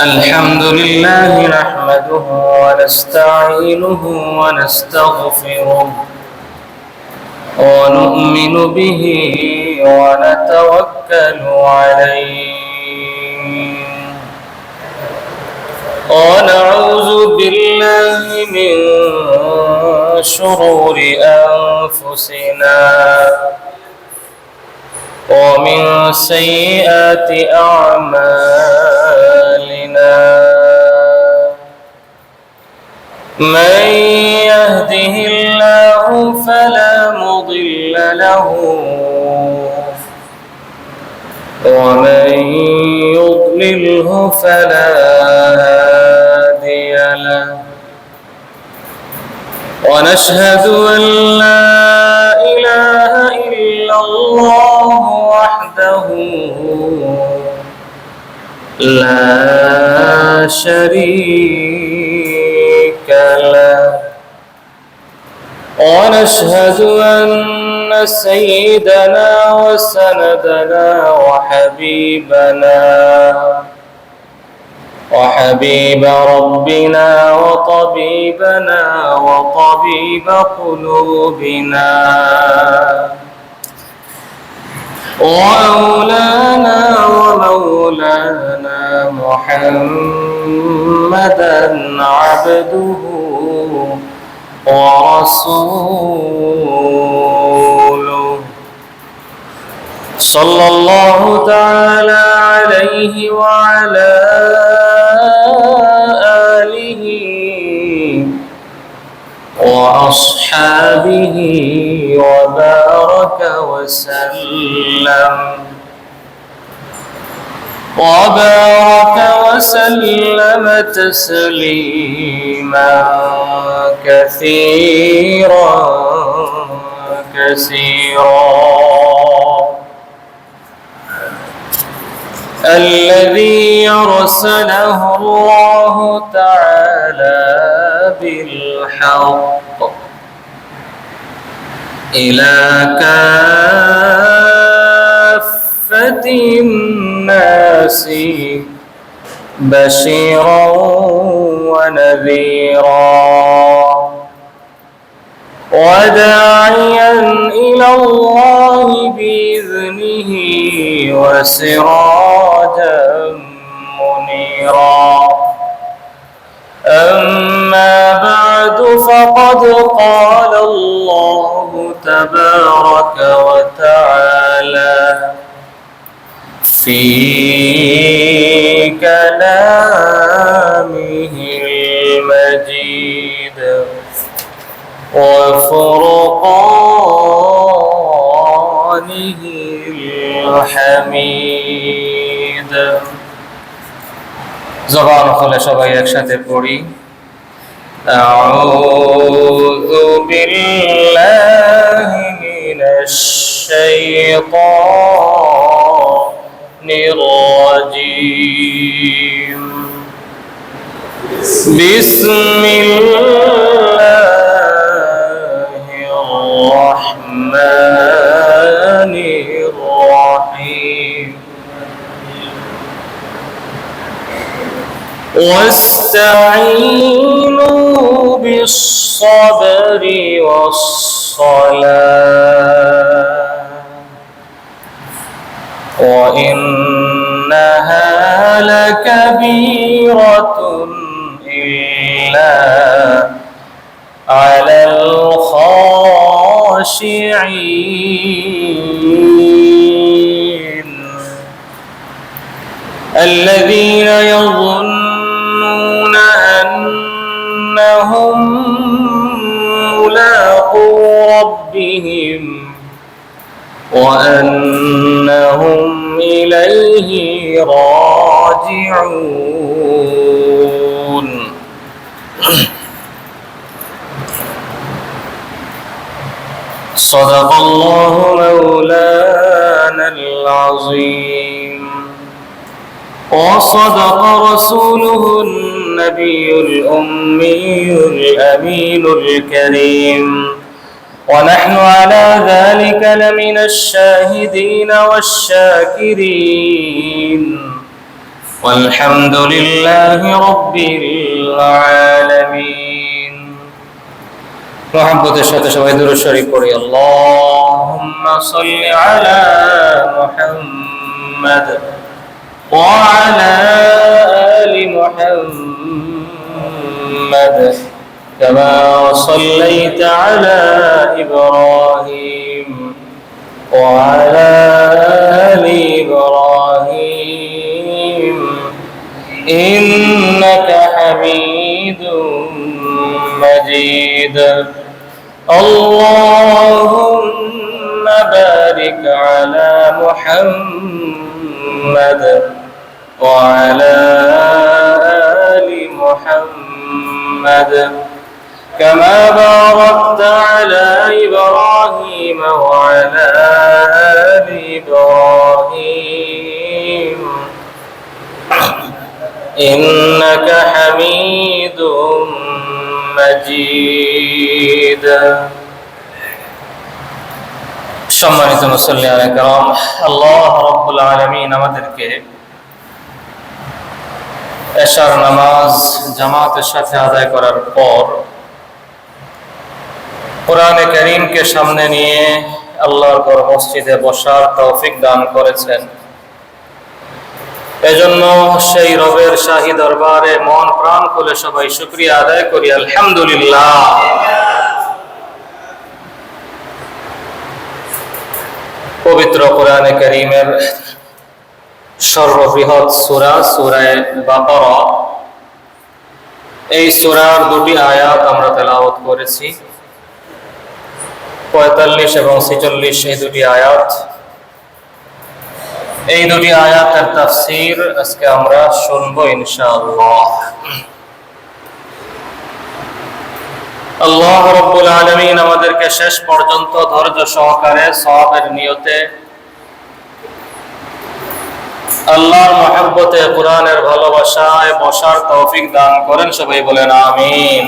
الحمد لله نحمده ونستعينه ونستغفره ونؤمن به ونتوكل عليه ونعوذ بالله من شرور أنفسنا ومن سيئات أعمالنا من يهده الله فلا مضل له ومن يضلله فلا هادي له ونشهد أن لا إله إلا الله وحده لا شريك له ونشهد أن سيدنا وسندنا وحبيب ربنا وطبيبنا وطبيب قلوبنا وأولانا ومولانا محمدا عبده ورسوله صلى الله تعالى عليه وعلى آله وأصحابه وبارك وسلم تسليما كثيرا الذي أرسله الله تعالى بالحق إلى كافة الناس بشيرا ونذيرا وداعيا إلى الله بإذنه وسراجا منيرا أما بعد فقد قال الله تبارك وتعالى في كلامه المجيد وفرقانه الحميد زبان খুলে সবাই একসাথে পড়ি أعوذ بالله من الشيطان الرجيم بسم الله الرحمن الرحيم واستعينوا بالصبر والصلاة وإنها لكبيرة إلا على الخاشعين الذين يظنون أنهم ملاقو ربهم وأنهم إليه راجعون صدق الله مولانا العظيم وصدق رسوله النبي الأمي الأمين الكريم ونحن على ذلك لمن الشاهدين والشاكرين والحمد لله رب العالمين. محبت الشهادة شهيد الشريف قولي اللهم صل على محمد وعلى آل محمد كما صليت على إبراهيم وعلى آل إبراهيم إنك حميد مجيد. اللهم بارك على محمد وعلى آل محمد كما باركت على إبراهيم وعلى آل إبراهيم إنك حميد مجيد. সম্মানিত মুসল্লিয়ানে কেরাম, আল্লাহ রাব্বুল আলামিন আমাদেরকে এশার নামাজ জামাতের সাথে আদায় করার পর কোরআনে কারীমকে সামনে নিয়ে আল্লাহর ঘর মসজিদে বসার তৌফিক দান করেছেন। এজন্য সেই রবের শাহী দরবারে মন প্রাণ খুলে সবাই শুকরিয়া আদায় করি, আলহামদুলিল্লাহ। পবিত্র কোরআনে কারীমের সর্ববৃহৎ সূরা সূরা বাকারা, এই সূরার দুটি আয়াত আমরা তেলাওয়াত করেছি, 45 এবং 46 এই দুটি আয়াত। এই দুটি আয়াতের তাফসীর আজকে আমরা শুনবো ইনশাআল্লাহ। আল্লাহ রাব্বুল আলামিন আমাদেরকে শেষ পর্যন্ত ধৈর্য সহকারে সওয়াবের নিয়তে আল্লাহর মহব্বতে কোরআনের ভালোবাসায় বসার তৌফিক দান করেন, সবাই বলেন আমিন।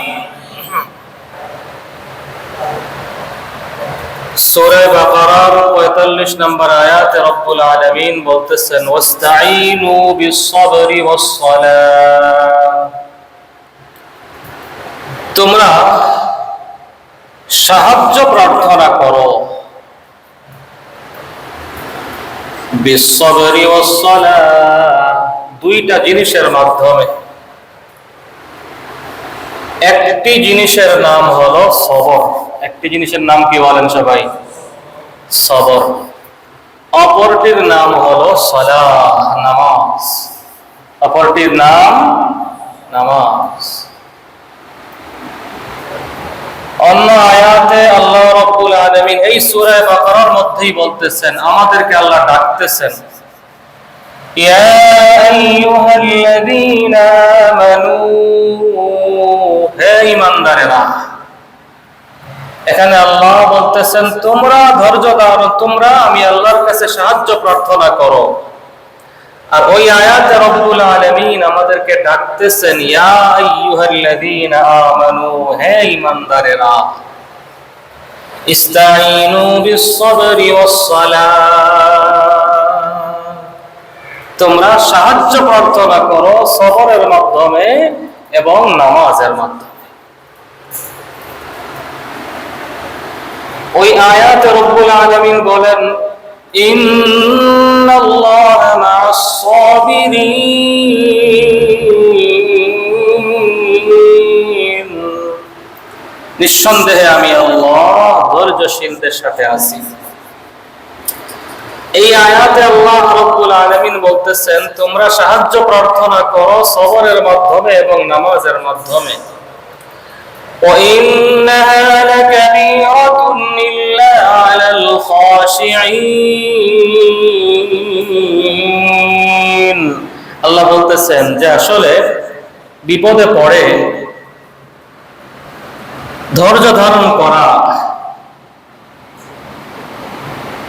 সূরা বাকারার 45 নম্বর আয়াতে রব্বুল আলামিন বলতেছেন ওয়াস্তাঈনু বিস-সাবরি ওয়াস-সালাহ, তোমরা সাহায্য প্রার্থনা করো বিস-সাবরি ওয়াস-সালাহ, দুইটা জিনিসের মাধ্যমে। একটি জিনিসের নাম হলো সবর, একটি জিনিসের নাম কি বলেন সবাই? সবর। অপরটির নাম হলো সালাহ, নামাজ। অপরটির নাম নামাজ। অন্য আয়াতে আল্লাহ রাব্বুল আলামিন এই সূরা বাকারার মধ্যেই বলতেছেন, আমাদেরকে আল্লাহ ডাকতেছেন, ইয়া আইয়ুহাল্লাযীনা আমানু, হে ঈমানদারেরা। এখানে আল্লাহ বলতেছেন তোমরা ধৈর্য ধরো, তোমরা আমি আল্লাহর কাছে সাহায্য প্রার্থনা করো। আর ওই আয়াতে রব্বুল আলামিন আমাদেরকে ডাকতেছেন ইয়া আইয়ুহাল্লাযীনা আমানু, হে ঈমানদারেরা, ইস্তাঈনু বিস-সাবরি ওয়াস-সালাহ, তোমরা সাহায্য প্রার্থনা করো সবরের মাধ্যমে এবং নামাজের মাধ্যমে। ওই আয়াতে রব্বুল আলামিন বলেন ইন্নাল্লাহা মা'আস-সাবিরিন, নিঃসন্দেহে আমি আল্লাহ ধৈর্যশীলদের সাথে আছি। এই আয়াতে আল্লাহ রাব্বুল আলামিন বলতেছেন তোমরা সাহায্য প্রার্থনা করো সবরের মাধ্যমে এবং নামাজের মাধ্যমে। وَإِنَّهَا لَكَبِيرَةٌ إِلَّا عَلَى الْخَاشِعِينَ, আল্লাহ বলতেছেন যে আসলে বিপদে পড়ে ধৈর্য ধারণ করা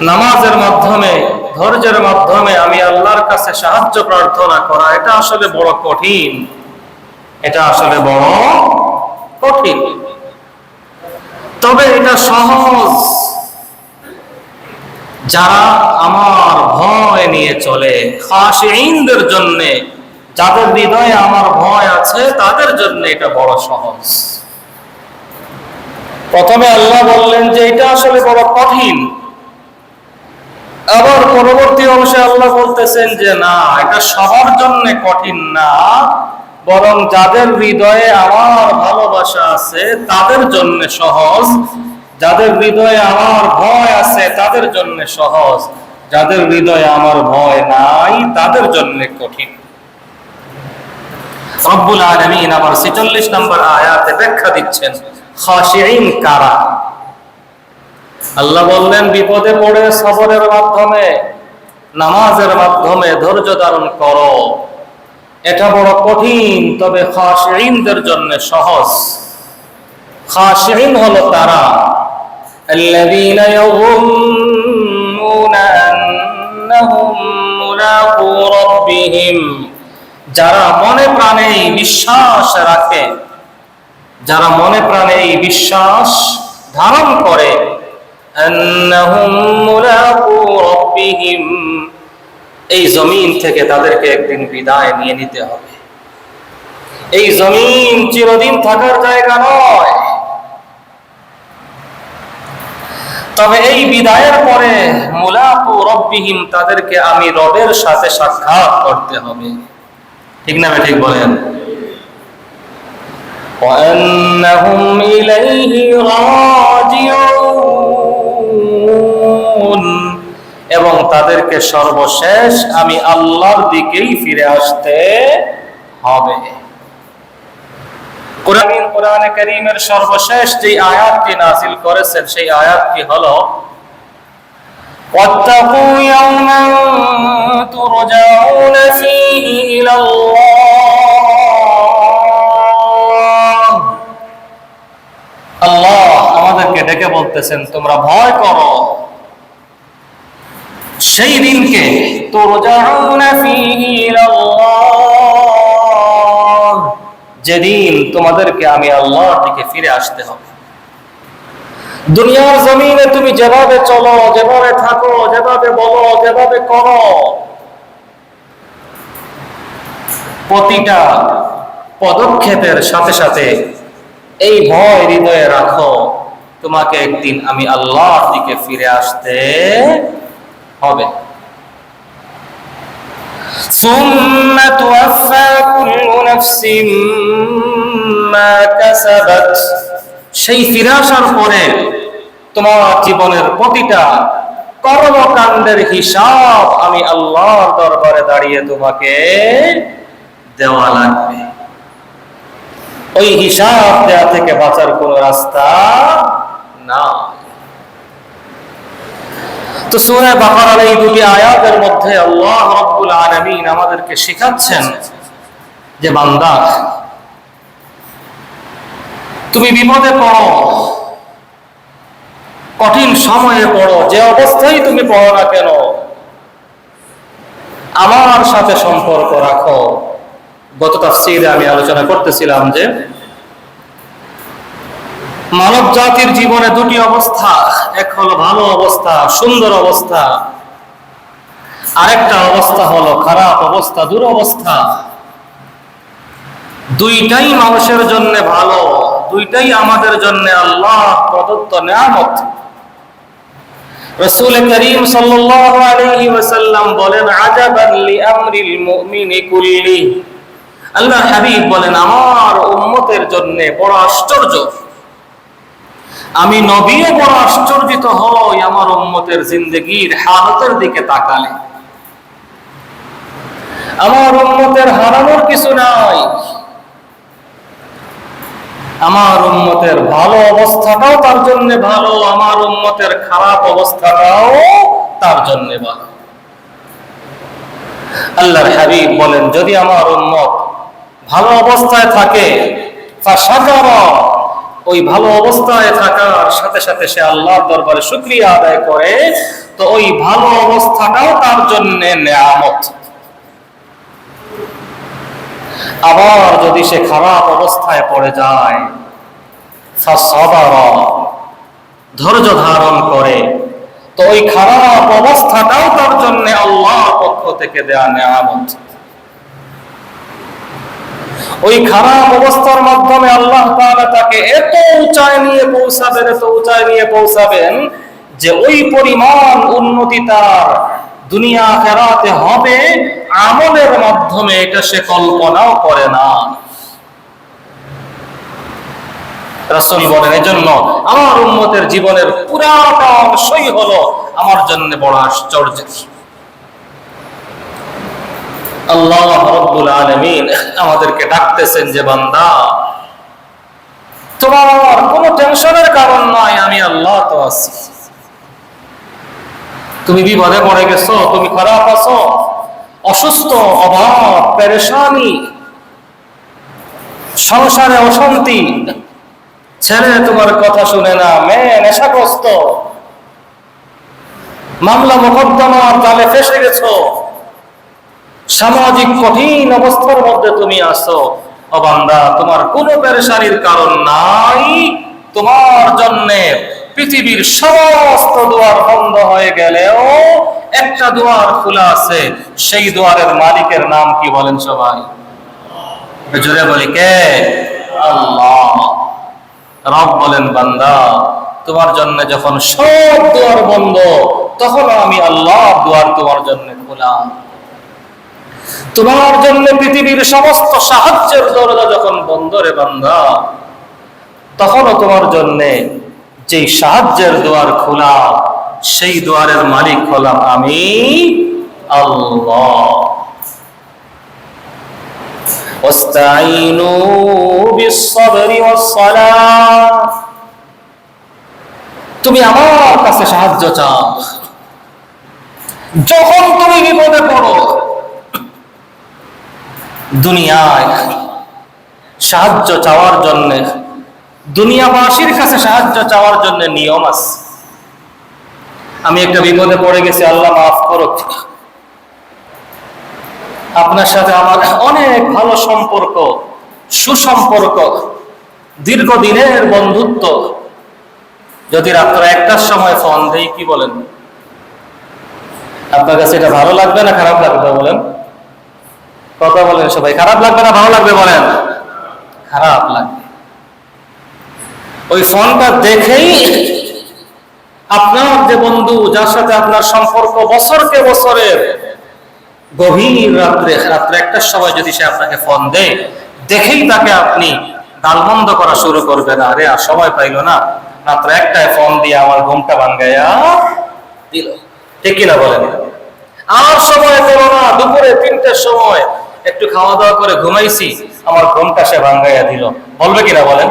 নামাজের মাধ্যমে, ধৈর্যের মাধ্যমে আমি আল্লাহর কাছে সাহায্য প্রার্থনা করা, এটা আসলে বড় কঠিন, এটা আসলে বড় কঠিন। তবে এটা সহজ যারা আমার ভয় নিয়ে চলে, খাশিঈনদের জন্য যাদের হৃদয়ে আমার ভয় আছে তাদের জন্য এটা বড় সহজ। প্রথমে আল্লাহ বললেন যে এটা আসলে বড় কঠিন, আবার পরবর্তী অংশে আল্লাহ বলতেছেন যে না, এটা সবার জন্য কঠিন না, বরং যাদের হৃদয়ে আমার ভালোবাসা আছে তাদের জন্য সহজ, যাদের হৃদয়ে আমার ভয় আছে তাদের জন্য সহজ, যাদের হৃদয়ে আমার ভয় নাই তাদের জন্য কঠিন। রব্বুল আলামিন আবার ৪৬ নম্বর আয়াতে ব্যাখ্যা দিচ্ছেন খাশিঈন কারা। আল্লাহ বললেন বিপদে পড়ে সবরের মাধ্যমে, নামাজের মাধ্যমে ধৈর্য ধারণ করো, এটা বড় কঠিন, তবে খাশিঈনদের জন্য সহজ। খাশিঈন হলো তারা আল্লাযীনা ইয়াযুন্নুনা আন্নাহুম মুলাকু রাব্বিহিম, যারা মনে প্রাণে বিশ্বাস রাখে, যারা মনে প্রাণে এই বিশ্বাস ধারণ করে, আন্নাহুম মুলাকু রাব্বিহিম, এই জমিন থেকে তাদেরকে একদিন বিদায় নিয়ে নিতে হবে। এই জমিন চিরদিন থাকার জায়গা নয়, তবে এই বিদায়ের পরে মুলাকু রাব্বিহিম, তাদেরকে আমি রবের সাথে সাক্ষাৎ করতে হবে। ঠিক না ঠিক বলেন? وأنهم إليه راجعون, এবং তাদেরকে সর্বশেষ আমি আল্লাহর দিকেই ফিরে আসতে হবে। কোরআনে কারীমের সর্বশেষ যে আয়াতটি নাযিল করেছেন সেই আয়াতটি হলো ওয়াত্তাকু ইয়াওমান তুরজাউনা ফীহি ইলাল্লাহ। আল্লাহ আমাদেরকে ডেকে বলতেছেন তোমরা ভয় করো সেই দিনকে, তুরজাউনা ফীহি ইলাল্লাহ, যেদিন তোমাদেরকে আমি আল্লাহর দিকে ফিরে আসতে হবে। দুনিয়ার জমিনে তুমি যেভাবে চলো, যেভাবে থাকো, যেভাবে বলো, যেভাবে করো, প্রতিটা পদক্ষেপের সাথে সাথে এই ভয় হৃদয়ে রাখো, তোমাকে একদিন আমি আল্লাহর দিকে ফিরে আসতে হবে। সুম্মা তুওয়াফা কুল্লু নাফসিম মা কাসাবাত, সেই ফিরে আসার পরে তোমার জীবনের প্রতিটা কর্মকাণ্ডের হিসাব আমি আল্লাহর দরবারে দাঁড়িয়ে তোমাকে দেওয়া লাগবে। ওই হিসাব দেওয়া থেকে বাঁচার কোনো রাস্তা না। তো সূরা বাকারার এই দুটি আয়াতের মধ্যে আল্লাহ রাব্বুল আলামিন আমাদেরকে শেখাচ্ছেন যে বান্দা, তুমি বিপদে পড়ো, কঠিন সময়ে পড়ো, যে অবস্থায় তুমি পড়ো না কেন, আমার সাথে সম্পর্ক রাখো। গত তাফসীরে আমি আলোচনা করতেছিলাম যে মানব জাতির জীবনে দুটি অবস্থা, এক হলো ভালো অবস্থা, সুন্দর অবস্থা, আরেকটা অবস্থা হলো খারাপ অবস্থা, দুরবস্থা। দুইটাই মানুষের জন্য ভালো, দুইটাই আমাদের জন্য আল্লাহ প্রদত্ত নিয়ামত। রাসূল করিম সাল্লাল্লাহু আলাইহি ওয়াসাল্লাম বলেন আজাবান লিআমরিল মুমিনি কুল্লি, আল্লাহ হাবিব বলেন আমার উম্মতের জন্য বড় আশ্চর্য, আমি নবীও বড় আশ্চর্যিত হই আমার উম্মতের জিন্দেগীর হালতের দিকে তাকালে। আমার উম্মতের হারানোর কিছু নাই, আমার উম্মতের ভালো অবস্থাটাও তার জন্য ভালো, আমার উম্মতের খারাপ অবস্থাটাও তার জন্য ভালো। আল্লাহর হাবিব বলেন যদি আমার উম্মত ভালো অবস্থায় থাকে, ফাশাকারা, ওই ভালো অবস্থায় থাকার সাথে সাথে সে আল্লাহর দরবারে শুকরিয়া আদায় করে, তো ওই ভালো অবস্থাটাও তার জন্য নিয়ামত। আবার যদি সে খারাপ অবস্থায় পড়ে যায়, ফাসাবারা, ধৈর্য ধারণ করে, তো ওই খারাপ অবস্থাটাও তার জন্য আল্লাহর পক্ষ থেকে দেয়া নিয়ামত। ওই খারাপ অবস্থার মাধ্যমে আল্লাহ তাআলা তাকে এত উঁচায় নিয়ে পৌঁছাবেন যে ওই পরিমাণ উন্নতি তার দুনিয়া আখিরাতে হবে আমলের মাধ্যমে, এটা সে কল্পনাও করে না। রাসূল বলেন, এজন্য আমার উম্মতের জীবনের পুরাটা অংশই হলো আমার জন্য বড় আশ্চর্যের। আল্লাহ রাব্বুল আলামিন আমাদেরকে ডাকতেছেন যে বান্দা, তোমার কোনো টেনশনের কারণ নাই, আমি আল্লাহ তো আছি। তুমি বিপদে পড়ে গেছো, তুমি খারাপ আছো, অসুস্থ, অভাব, পেরেশানি, সংসারে অশান্তি, ছেলে তোমার কথা শুনে না, মেয়ে নেশাগ্রস্ত, মামলা মোকদ্দমার জালে ফেসে গেছো, সামাজিক কঠিন অবস্থার মধ্যে তুমি আছো, ও বান্দা তোমার কোনো পেরেশানির কারণ নাই। তোমার জন্য পৃথিবীর সমস্ত দুয়ার বন্ধ হয়ে গেলেও একটা দুয়ার খোলা আছে। সেই দুয়ারের মালিকের নাম কি বলেন সবাই? জোরে বলি, কে? আল্লাহ। রব বলেন, বান্দা তোমার জন্য যখন সব দুয়ার বন্ধ, তখন আমি আল্লাহ দুয়ার তোমার জন্য খোলা। তোমার জন্য পৃথিবীর সমস্ত সাহায্যের দরজা যখন বন্ধ রে বান্দা, তখনও তোমার জন্য যেই সাহায্যের দুয়ার খোলা, সেই দুয়ারের মালিক হলাম আমি আল্লাহ। ওয়াস্তাঈনু বিস-সাবরি ওয়াস-সালাহ, তুমি আমার কাছে সাহায্য চাও যখন তুমি বিপদে পড়ো। দুনিয়ায় সাহায্য চাওয়ার জন্য, দুনিয়াবাসীর কাছে সাহায্য চাওয়ার জন্য নিয়ম আছে। আমি একটা বিপদে পড়ে গেছি, আল্লাহ মাফ করো, আপনার সাথে আমার অনেক ভালো সম্পর্ক, সুসম্পর্ক, দীর্ঘদিনের বন্ধুত্ব, যদি রাত্র 1টার সময় ফোন দেই, কি বলেন? আপনার কাছে এটা ভালো লাগবে না খারাপ লাগবে বলেন? কথা বলেন সবাই, খারাপ লাগবে না ভালো লাগবে বলেন? খারাপ লাগবে। ওই ফোনটা দেখেই আপনার যে বন্ধু, যার সাথে আপনার সম্পর্ক বছরকে বছরের, গভীর রাত্রে 1টার সময় যদি সে আপনাকে ফোন দেয়, দেখেই তাকে আপনি গালমন্দ করা শুরু করবেন, আরে আর সময় পাইলো না, রাত্র 1টায় ফোন দিয়ে আমার ঘুমটা ভাঙ্গাইয়া দিল, ঠিক কিনা বলেন? আর সময় পেল না, দুপুরে 3টার সময় একটু খাওয়া দাওয়া করে ঘুমাইছি, আমার ঘুমটা সে ভাঙ্গাইয়া দিল, বলবে কিনা বলেন?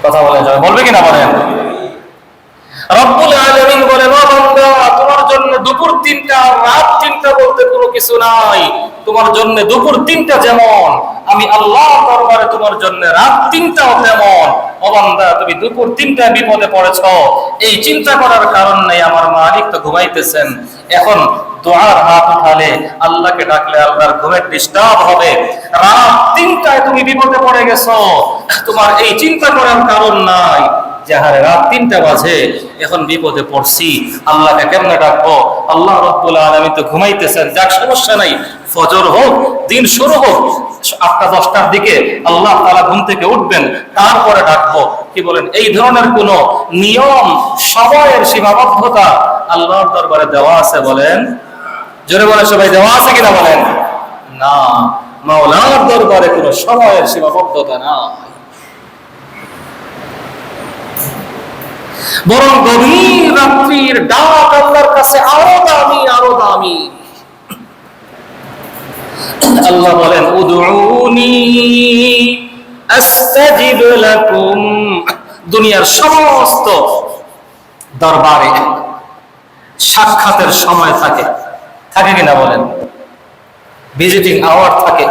কথা বলেন সবাই, বলবে কিনা বলেন? রব্বুল আলামিন বলে, বান্দা তোমার জন্য দুপুর 3টা রাত 3টা বলতে কোনো কিছু নাই। তোমার জন্য দুপুর 3টা যেমন, আমি আল্লাহ দরবারে তোমার জন্য রাত 3টাও তেমন। ও বান্দা, তুমি দুপুর 3টায় বিপদে পড়েছো, এই চিন্তা করার কারণ নেই, আমার মালিক তো ঘুমাইতেছেন। এখন দুআর হাত উঠালে, আল্লাহকে ডাকলে আল্লাহর ঘুমের ডিস্টার্ব হবে। রাত 3টায় তুমি বিপদে পড়ে গেছো, তোমার এই চিন্তা করার কারণ নাই যে হারে রাত 3টা বাজে, এখন বিপদে পড়ছি, আল্লাহকে কেমনে ডাকবো? আল্লাহ রাব্বুল আলামিন তো ঘুমাইতেছেন, যাক সমস্যা নাই, ফজর হোক, দিন শুরু হোক, 8টা-10টার দিকে আল্লাহ তাআলা ঘুম থেকে উঠবেন, তারপরে ডাকবো। কি বলেন? এই ধরনের কোন নিয়ম, সময়ের সীমাবদ্ধতা আল্লাহর দরবারে দেওয়া আছে বলেন? জোরে বলে সবাই, দেওয়া আছে কিনা বলেন? না, মাওলার দরবারে কোনো সময়ের সীমাবদ্ধতা না, বরং গভীর রাত্রির ডাক আল্লাহর কাছে আরো দামি, আরো দামি। আল্লাহ বলেন, উদউনি আস্তাজিব লাকুম। দুনিয়ার সমস্ত দরবারে সাক্ষাতের সময় থাকে, থাকে কিনা বলেন? ভিজিটিং আওয়ার থাকে,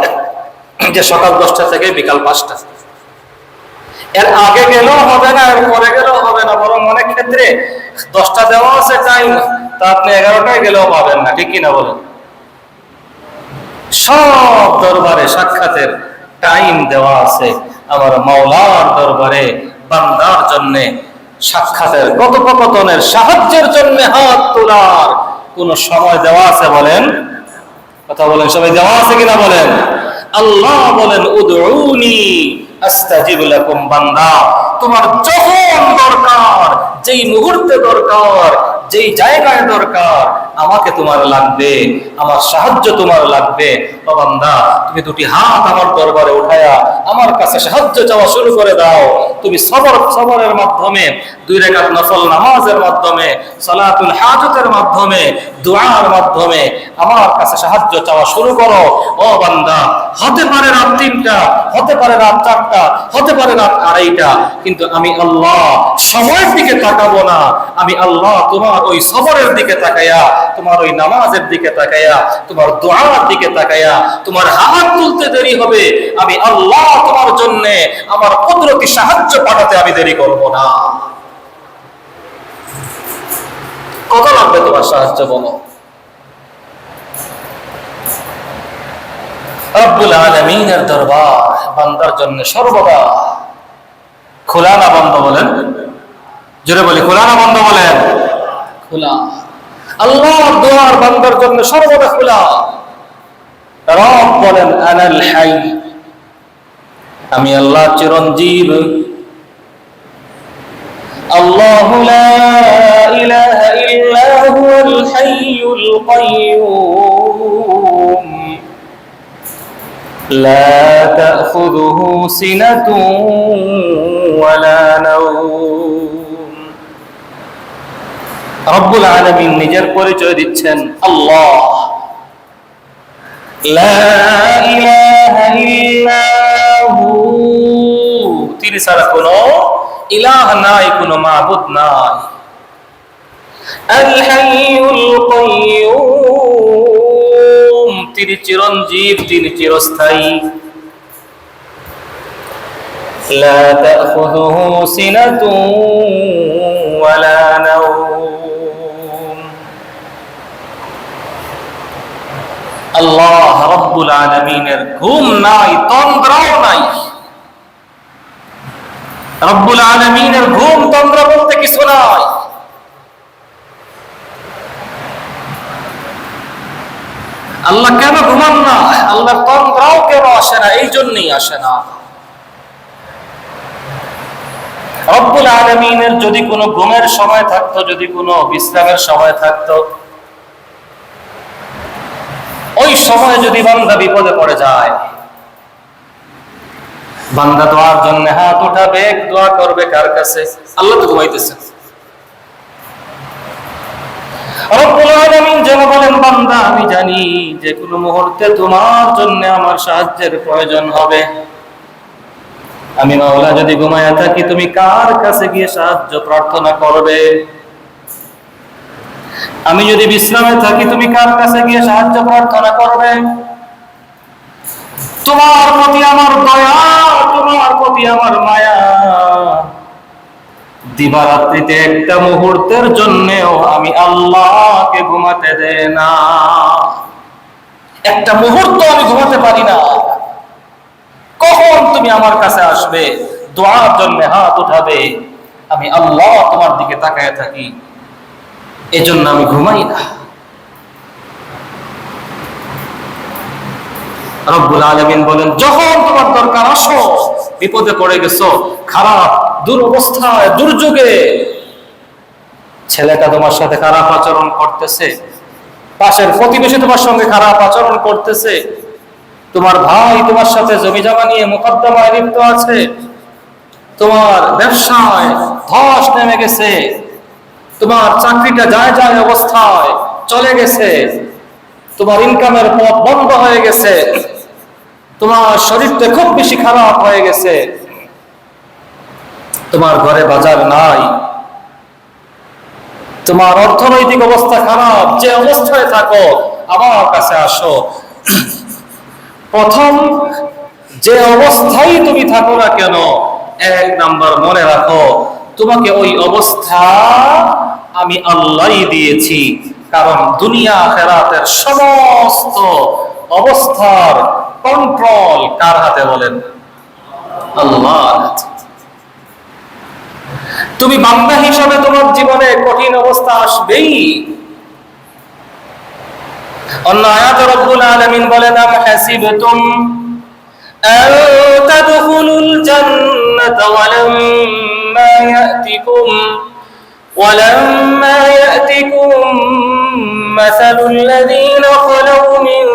যে সকাল 10টা থেকে বিকাল 5টা। এর আগে গেলেও হবে না, এর পরে গেলেও হবে না, বরং অনেক ক্ষেত্রে 10টা দেওয়া আছে টাইম, তা আপনি 11টায় গেলেও পাবেন না, ঠিক কিনা বলেন? সব দরবারে সাক্ষাতের টাইম দেওয়া আছে। আমার মাওলার দরবারে বান্দার জন্য সাক্ষাতের, কথোপকথনের, সাহায্যের জন্য হাত তোলার কোন সময় দেওয়া আছে বলেন? কথা বলেন সবাই, দেওয়া আছে কিনা বলেন? আল্লাহ বলেন উদউনি আস্তাজিব লাকুম। বান্দা, তোমার যখন দরকার, যেই মুহূর্তে দরকার, যেই জায়গায় দরকার, আমাকে তোমার লাগবে, আমার সাহায্য তোমার লাগবে, ও বান্দা তুমি দুটি হাত আমার দরবারে উঠায়া আমার কাছে সাহায্য চাওয়া শুরু করে দাও। তুমি সবরের মাধ্যমে, 2 রাকাত নফল নামাজের মাধ্যমে, সালাতুল হাজতের মাধ্যমে, দুআর মাধ্যমে আমার কাছে সাহায্য চাওয়া শুরু করো। ও বান্দা, হতে পারে রাত 3টা, হতে পারে রাত 4টা, হতে পারে রাত 2:30, কিন্তু আমি আল্লাহ সময়ের দিকে তাকাবো না। আমি আল্লাহ তোমার ওই সবরের দিকে তাকাইয়া, তোমার ওই নামাজের দিকে তাকাইয়া, তোমার দোয়ার দিকে তাকাইয়া, তোমার হাত তুলতে দেরি হবে, আমি আল্লাহ তোমার জন্য আমার কুদরতি সাহায্য পাঠাতে আমি দেরি করব না। কত লাগবে তোমার সাহায্য বলো? রব্বুল আলামিনের দরবার বান্দার জন্য সর্বদা খোলা না বন্ধ বলেন? জোরে বলি, খোলা না বন্ধ বলেন? খোলা। আল্লাহর দুয়ার বান্দার জন্য সর্বদা খোলা। রব বলেন আনাল হাই, আমি আল্লাহ চিরঞ্জীব। আল্লাহু লা ইলাহা ইল্লা হুয়াল হাইয়ুল কাইয়্যুম লা তাখুযুহু সিনাতুন ওয়ালা নাওম। রব্বুল আলামিন নিজের পরিচয় দিচ্ছেন আল্লাহ। লা ইলাহা ইল্লা হু, তিনি ছাড়া কোনো ইলাহ নাই, কোনো মাবুদ নাই। আল হাইয়ুল কাইয়্যুম, তিনি চিরঞ্জীব, তিনি চিরস্থায়ী। লা তাখুযুহু সিনাতুন ওয়ালা নাওম। আল্লাহ রব্বুল আলামিনের ঘুম নাই, তন্দ্রাও নাই। রব্বুল আলামিনের ঘুম তন্দ্রা বলতে কিছু নাই। আল্লাহ কেন ঘুমান না? আল্লাহর তন্দ্রাও কেন আসে না? এই জন্যই আসে না। রব্বুল আলামিনের যদি কোনো ঘুমের সময় থাকতো, যদি কোনো বিশ্রামের সময় থাকতো, ওই সময় যদি বান্দা বিপদে পড়ে যায়, বান্দা দোয়ার জন্য হাত উঠাবে, দোয়া করবে কার কাছে? আল্লাহ তো ঘুমাইতেছে। রব্বুল আলামিন যেন বলেন, বান্দা আমি জানি যে কোনো মুহূর্তে তোমার জন্য আমার সাহায্যের প্রয়োজন হবে। আমি মাওলা যদি ঘুমায়া থাকি, তুমি কার কাছে গিয়ে সাহায্য প্রার্থনা করবে? আমি যদি বিশ্রামে থাকি, তুমি কার কাছে গিয়ে সাহায্য প্রার্থনা করবে? তোমার প্রতি আমার দয়া, তোমার প্রতি আমার মায়া দিবারাত্রিতে একটা মুহূর্তের জন্যও আমি আল্লাহকে ঘুমাতে দেই না। একটা মুহূর্ত আমি ঘুমাতে পারি না। কখন তুমি আমার কাছে আসবে, দোয়ার জন্য হাত উঠাবে, আমি আল্লাহ তোমার দিকে তাকায় থাকি, এজন্য আমি ঘুমাই না। রব্বুল আলামিন বলেন, যখন তোমার দরকার আসো, বিপদে পড়ে গেছো, খারাপ দুরবস্থায়, দুর্যোগে, ছেলেটা তোমার সাথে খারাপ আচরণ করতেছে, পাশের প্রতিবেশী তোমার সঙ্গে খারাপ আচরণ করতেছে, তোমার ভাই তোমার সাথে জমি জমা নিয়ে মোকদ্দমায় লিপ্ত আছে, তোমার ব্যবসায় ধস নেমে গেছে, তোমার চাকরিটা যায় যায় অবস্থায় চলে গেছে, তোমার ইনকামের পথ বন্ধ হয়ে গেছে, তোমার শরীরটা খুব বেশি খারাপ হয়ে গেছে, তোমার ঘরে বাজার নাই, তোমার অর্থনৈতিক অবস্থা খারাপ, যে অবস্থায় থাকো আমার কাছে আসো। প্রথম যে অবস্থায় তুমি থাকো না কেন, 1 নাম্বার মনে রাখো, তোমাকে ওই অবস্থা আমি আল্লাহই দিয়েছি। কারণ দুনিয়া আখিরাতের সমস্ত অবস্থার কন্ট্রোল কার হাতে বলেন? আল্লাহর হাতে। তুমি বান্দা হিসাবে তোমার জীবনে কঠিন অবস্থা আসবেই। অন্য আয়াতে রব্বুল আলামিন বলেন, আম হাসিবতুম أن تدخلوا الجنة ولما يأتكم مثل الذين خلوا من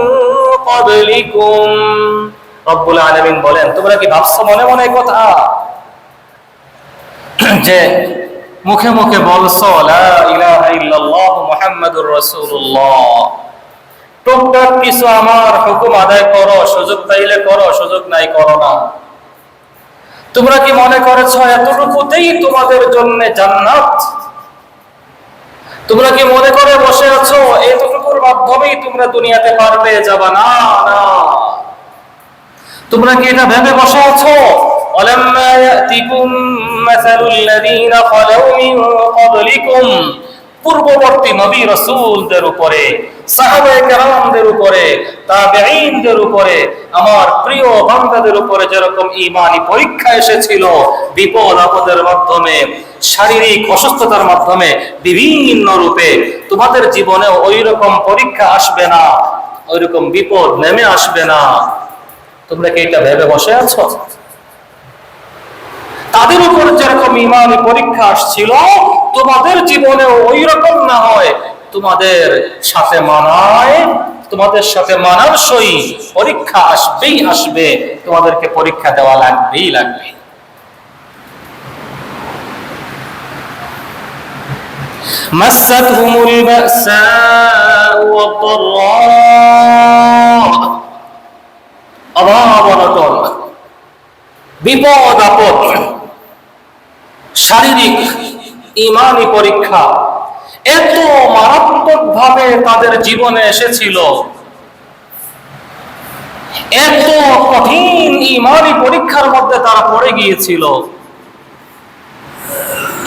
قبلكم রব্বুল আলামিন বলেন, তোমরা কি ভাবছো মনে মনে কথা যে মুখে মুখে বলছো লা ইলাহা ইল্লাল্লাহ মুহাম্মাদুর রাসূলুল্লাহ, টুকটাক কিছু আমার হুকুম আদায় করো, সুযোগ পাইলে করো, সুযোগ নাই করো না। তোমরা কি মনে করেছো এতটুকুতেই তোমাদের জন্য জান্নাত? তোমরা কি মনে করে বসে আছো এতটুকুর মাধ্যমেই তোমরা দুনিয়াতে পারবে যাবা? না না, তোমরা কি এটা ভেবে বসে আছো ওয়ালাম্মা ইয়াতিকুম মাসালুল লাযীনা খালাউ মিন ক্বাবলিকুম, পূর্ববর্তী নবী রাসূলদের উপরে, সাহাবায়ে কেরামদের উপরে, তাবেঈনদের উপরে, আমার প্রিয় বান্দাদের উপরে যেরকম ঈমানি পরীক্ষা এসেছিল বিপদ আপদের মাধ্যমে, শারীরিক অসুস্থতার মাধ্যমে, বিভিন্ন রূপে, তোমাদের জীবনে ওই রকম পরীক্ষা আসবে না, ওই রকম বিপদ নেমে আসবে না। তোমরা কি এটা ভেবে বসে আছো? তাদের উপর যেরকম ঈমানি পরীক্ষা আসছিল তোমাদের জীবনে ওই রকম না হয়, তোমাদের সাথে মানায়, তোমাদের সাথে মানানসই পরীক্ষা আসবেই আসবে, তোমাদেরকে পরীক্ষা দেওয়া লাগবেই লাগবে। মাসাতহুমুল বাসাউ ওয়াদ-দাররা, অভাব অনটন, বিপদ আপদ, শারীরিক ঈমানি পরীক্ষা এত মারাত্মক ভাবে তাদের জীবনে এসেছিল, এত কঠিন ঈমানি পরীক্ষার মধ্যে তারা পড়ে গিয়েছিল,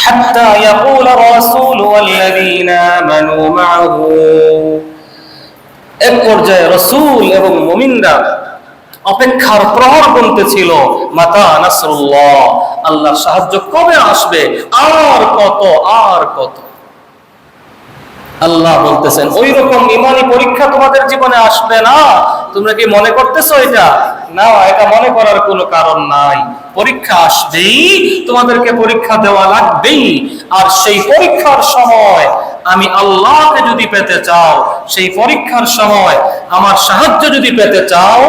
হাত্তা ইয়াকুল রাসূল ওয়াল্লাযীনা আমানু মা'হু, এক পর্যায়ে রাসূল এবং মুমিনরা অপেক্ষার প্রহর গুনতেছিল, মাতা নাসরুল্লাহ, আল্লাহর সাহায্য কবে আসবে, আর কত আর কত। আল্লাহ বলতেছেন ওই রকম ঈমানি পরীক্ষা তোমাদের জীবনে আসবে না। তোমরা কি মনে করতেছো এটা? না, এটা মনে করার কোনো কারণ নাই। পরীক্ষা আসবেই, তোমাদেরকে পরীক্ষা দেওয়া লাগবেই। আর সেই পরীক্ষার সময় আমি আল্লাহকে যদি পেতে চাও, সেই পরীক্ষার সময় আমার সাহায্য যদি পেতে চাও,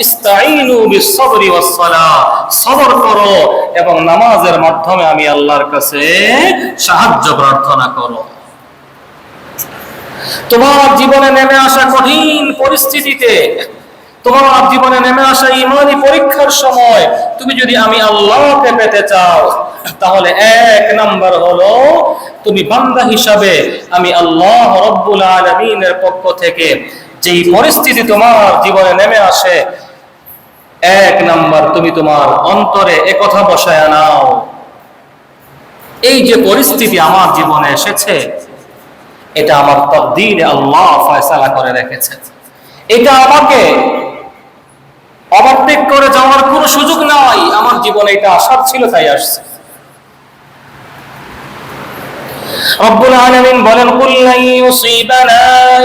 ইস্তাঈনু বিস-সাবরি ওয়াস-সালাহ, সবর করো এবং নামাজের মাধ্যমে আমি আল্লাহর কাছে সাহায্য প্রার্থনা করো। তোমার জীবনে নেমে আসা কঠিন পরিস্থিতিতে, তোমার জীবনে নেমে আসা ঈমানি পরীক্ষার সময় তুমি যদি আমি আল্লাহকে পেতে চাও, তাহলে এক নাম্বার হলো তুমি বান্দা হিসাবে আমি আল্লাহ রব্বুল আলামিনের পক্ষ থেকে যেই পরিস্থিতি তোমার জীবনে নেমে আসে, এক নাম্বার তুমি তোমার অন্তরে একথা বসায় নাও, এই যে পরিস্থিতি আমার জীবনে এসেছে এটা আমার তাকদীরে আল্লাহ ফয়সালা করে রেখেছেন, এটা আমাকে ওভারটেক করে যাওয়ার কোনো সুযোগ নাই, আমার জীবনে এটা আসার ছিল তাই আসছে। রব্বুল আলামিন বলেন, কুল লা ইউসিবানা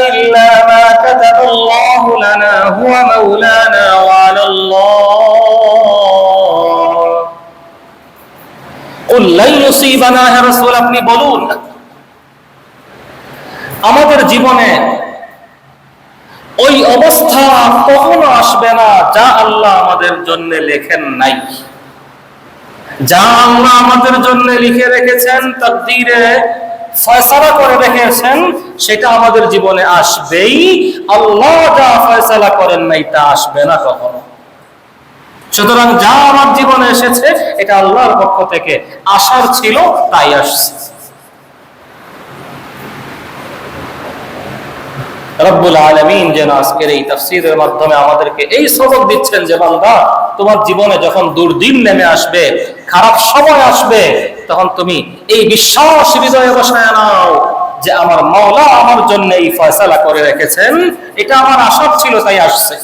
ইল্লা মা কাতাবাল্লাহু লানা হুয়া মাওলানা ওয়া আলাল্লাহ, কুল লা ইউসিবানা, হে রাসূল আপনি বলুন আমাদের জীবনে ওই অবস্থা কখনো আসবে না যা আল্লাহ আমাদের জন্য লেখেন নাই, যা আল্লাহ আমাদের জন্য লিখে রেখেছেন, তাকদীরে ফয়সালা করে রেখেছেন, সেটা আমাদের জীবনে আসবেই। আল্লাহ যা ফয়সালা করেন নাই তা আসবে না কখনো। সুতরাং যা আমার জীবনে এসেছে এটা আল্লাহর পক্ষ থেকে আসার ছিল তাই আসছে। রব্বুল আলামিন যেন আজকের এই তাফসীরের মাধ্যমে আমাদেরকে এই সবক দিচ্ছেন যে বান্দা, তোমার জীবনে যখন দুর্দিন নেমে আসবে, খারাপ সময় আসবে, তখন তুমি এই বিশ্বাস হৃদয়ে বসায় নাও যে আমার মাওলা আমার জন্য এই ফয়সালা করে রেখেছেন, এটা আমার আশা ছিল তাই আসছে।